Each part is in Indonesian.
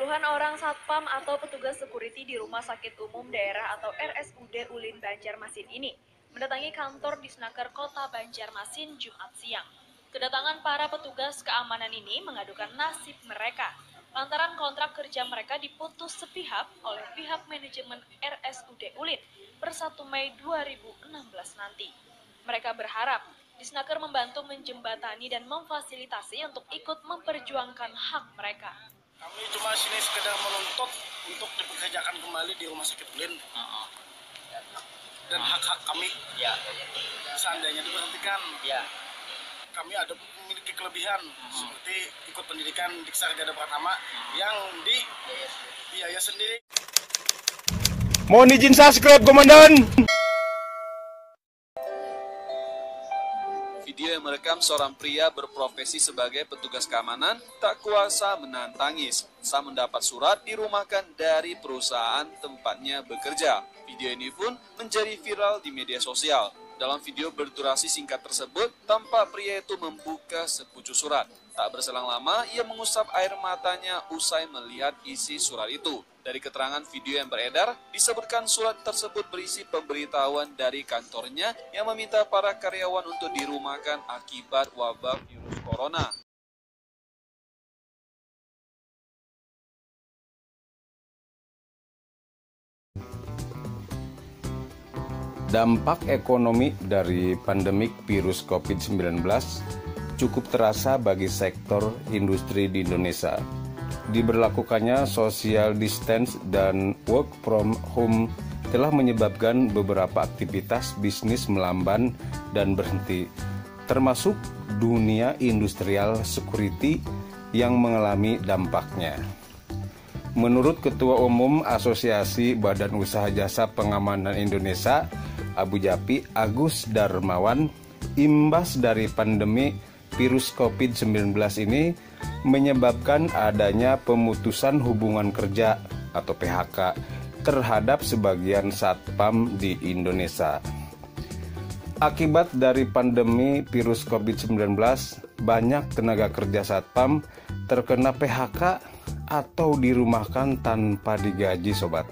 Puluhan orang satpam atau petugas security di Rumah Sakit Umum Daerah atau RSUD Ulin Banjarmasin ini mendatangi kantor Disnaker Kota Banjarmasin Jumat siang. Kedatangan para petugas keamanan ini mengadukan nasib mereka lantaran kontrak kerja mereka diputus sepihak oleh pihak manajemen RSUD Ulin per 1 Mei 2016 nanti. Mereka berharap Disnaker membantu menjembatani dan memfasilitasi untuk ikut memperjuangkan hak mereka. Kami cuma sini sekedar menuntut untuk dipekerjakan kembali di Rumah Sakit Ulin dan hak-hak kami seandainya diberhentikan. Kami ada memiliki kelebihan seperti ikut pendidikan Diksar Garda Pratama yang dibiaya sendiri. Mohon izin subscribe, Komandan. Video yang merekam seorang pria berprofesi sebagai petugas keamanan tak kuasa menahan tangis saat mendapat surat dirumahkan dari perusahaan tempatnya bekerja. Video ini pun menjadi viral di media sosial. Dalam video berdurasi singkat tersebut, tampak pria itu membuka sepucuk surat. Tak berselang lama, ia mengusap air matanya usai melihat isi surat itu. Dari keterangan video yang beredar, disebutkan surat tersebut berisi pemberitahuan dari kantornya yang meminta para karyawan untuk dirumahkan akibat wabah virus corona. Dampak ekonomi dari pandemik virus COVID-19 cukup terasa bagi sektor industri di Indonesia. Diberlakukannya social distance dan work from home telah menyebabkan beberapa aktivitas bisnis melamban dan berhenti, termasuk dunia industrial security yang mengalami dampaknya. Menurut Ketua Umum Asosiasi Badan Usaha Jasa Pengamanan Indonesia, Abu Japi Agus Darmawan, imbas dari pandemi virus COVID-19 ini menyebabkan adanya pemutusan hubungan kerja atau PHK terhadap sebagian satpam di Indonesia. Akibat dari pandemi virus COVID-19, banyak tenaga kerja satpam terkena PHK atau dirumahkan tanpa digaji, sobat.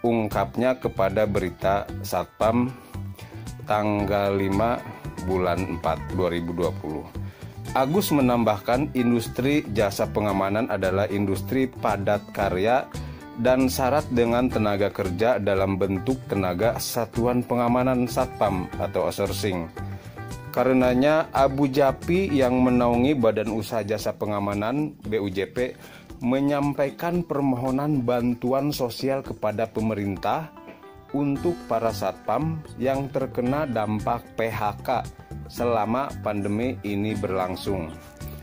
Ungkapnya kepada Berita Satpam tanggal 5 bulan 4 2020. Agus menambahkan industri jasa pengamanan adalah industri padat karya dan syarat dengan tenaga kerja dalam bentuk tenaga satuan pengamanan satpam atau outsourcing. Karenanya Abu Japi yang menaungi Badan Usaha Jasa Pengamanan BUJP menyampaikan permohonan bantuan sosial kepada pemerintah untuk para satpam yang terkena dampak PHK selama pandemi ini berlangsung.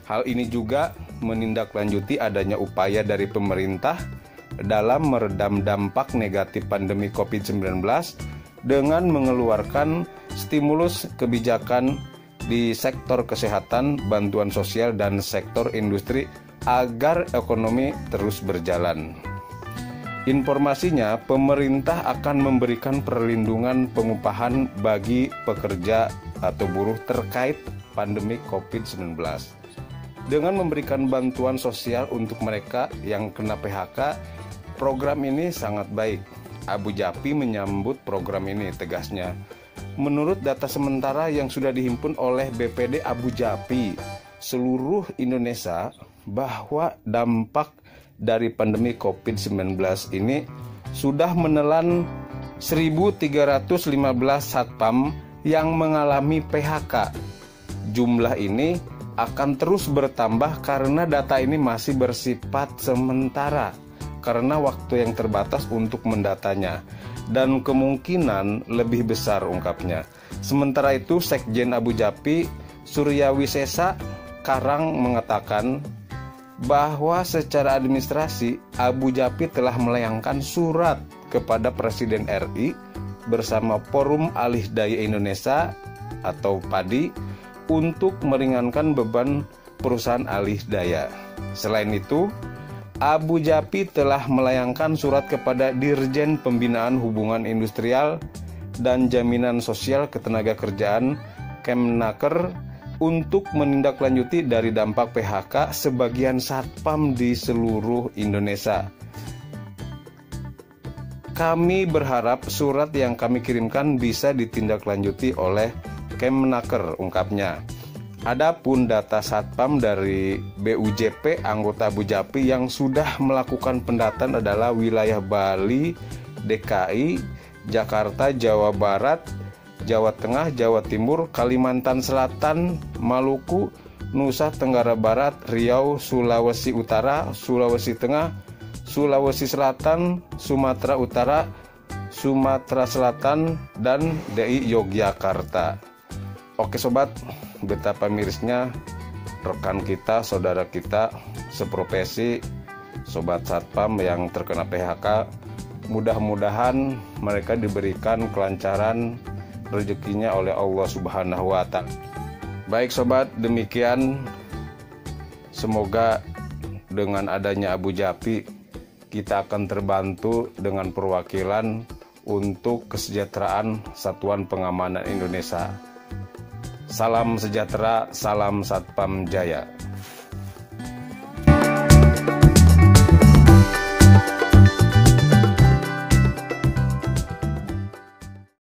Hal ini juga menindaklanjuti adanya upaya dari pemerintah dalam meredam dampak negatif pandemi COVID-19 dengan mengeluarkan stimulus kebijakan di sektor kesehatan, bantuan sosial, dan sektor industri agar ekonomi terus berjalan. Informasinya, pemerintah akan memberikan perlindungan pengupahan bagi pekerja atau buruh terkait pandemi COVID-19. Dengan memberikan bantuan sosial untuk mereka yang kena PHK, program ini sangat baik. Abu Japi menyambut program ini, tegasnya. Menurut data sementara yang sudah dihimpun oleh BPD Abu Japi, seluruh Indonesia, bahwa dampak dari pandemi COVID-19 ini sudah menelan 1.315 satpam yang mengalami PHK. Jumlah ini akan terus bertambah karena data ini masih bersifat sementara karena waktu yang terbatas untuk mendatanya dan kemungkinan lebih besar, ungkapnya. Sementara itu, Sekjen Abu Japi Surya Wisesa Karang mengatakan bahwa secara administrasi Abu Japi telah melayangkan surat kepada Presiden RI bersama Forum Alih Daya Indonesia atau PADI untuk meringankan beban perusahaan alih daya. Selain itu, Abu Japi telah melayangkan surat kepada Dirjen Pembinaan Hubungan Industrial dan Jaminan Sosial Ketenagakerjaan Kemnaker untuk menindaklanjuti dari dampak PHK sebagian satpam di seluruh Indonesia. Kami berharap surat yang kami kirimkan bisa ditindaklanjuti oleh Kemenaker, ungkapnya. Adapun data satpam dari BUJP anggota BUJAPI yang sudah melakukan pendataan adalah wilayah Bali, DKI, Jakarta, Jawa Barat, Jawa Tengah, Jawa Timur, Kalimantan Selatan, Maluku, Nusa Tenggara Barat, Riau, Sulawesi Utara, Sulawesi Tengah, Sulawesi Selatan, Sumatera Utara, Sumatera Selatan, dan DI Yogyakarta. Oke sobat, betapa mirisnya rekan kita, saudara kita seprofesi, sobat satpam yang terkena PHK. Mudah-mudahan mereka diberikan kelancaran rezekinya oleh Allah Subhanahu wa Ta'ala. Baik sobat, demikian. Semoga dengan adanya Abu Japi kita akan terbantu dengan perwakilan untuk kesejahteraan Satuan Pengamanan Indonesia. Salam sejahtera, salam Satpam Jaya.